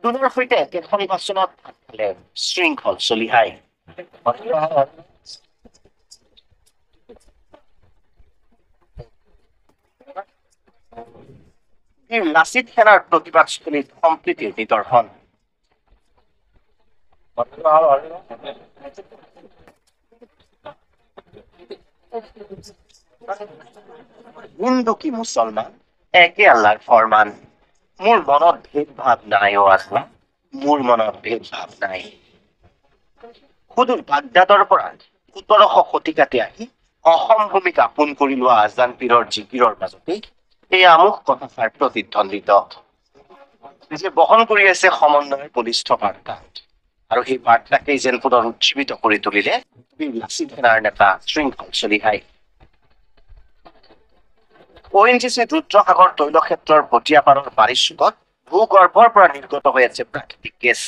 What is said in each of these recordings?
দুনৰ সৈতে একেখন বাচনত ভাত খালে শৃংখল চলিহাই। লাচিত সেনাৰ প্ৰতিবাদস্থলীত সম্প্ৰীতিৰ নিদৰ্শন। হিন্দু কি মুছলমান একে আল্লাহৰ ফৰমান। মোৰ মনত ভেদভাৱ নাই অ আল্লাহ, মোৰ মনত ভেদভাৱ নাই। সুদূৰ বাগদাদৰ পৰা ১৭০০ শতিকাতে আহি অসম ভূমিক আপোন কৰি লোৱা আজান পীৰৰ জিকিৰৰ মাজতেই এই আমোস কথাষাৰ প্ৰতিধ্বনিত, যে বহন কৰি আছে সমন্বয়ৰ বলিষ্ঠ বাৰ্তা। আৰু সেই বাৰ্তাকেই যেন পুনৰ উজ্জীৱিত কৰি তুলিলে বীৰ লাচিত সেনাৰ নেতা শৃংখল চলিহাই। ONGC ৰুদ্ৰসাগৰ তৈলক্ষেত্ৰৰ পটিয়াপাৰৰ বাৰিৰ চুকত ভূগৰ্ভৰ পৰা নিৰ্গত হৈ আছে প্ৰাকৃতিক গেছ,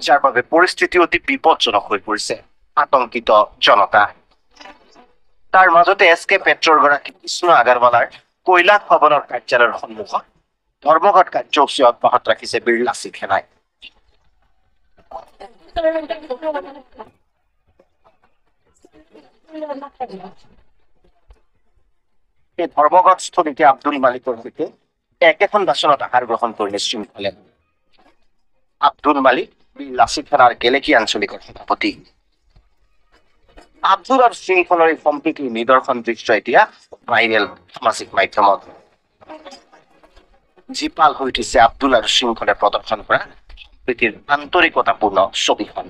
যাৰ বাবে পৰিস্থিতি অতি বিপদজনক হৈ পৰিছে। আতংকিত জনতা। তাৰ মাজতে SK পেট্ৰৰ গৰাকী কৃষ্ণ আগৰৱালাৰ কৈলাশ ভৱনৰ কাৰ্যালয়ৰ সন্মুখত ধৰ্মঘট কাৰ্যসূচী অব্যাহত ৰাখিছে বীৰ লাচিত সেনাই। এই ধৰ্মঘটস্থলীতে আব্দুল মালিকৰ সৈতে একেখন বাচনত আহাৰ গ্ৰহণ কৰিলে শৃংখলে। আব্দুল মালিক বীৰ লাচিত সেনাৰ গেলেকী আঞ্চলিকৰ সভাপতি। আব্দুল আৰু শৃংখলৰ এই সম্প্ৰীতিৰ নিদৰ্শন দৃশ্য এতিয়া ভাইৰেল সামাজিক মাধ্যমত। জীপাল হৈ উঠিছে আব্দুল আৰু শৃংখলে প্ৰদৰ্শন কৰা সম্প্ৰীতিৰ আন্তৰিকতাপূৰ্ণ ছবিখন।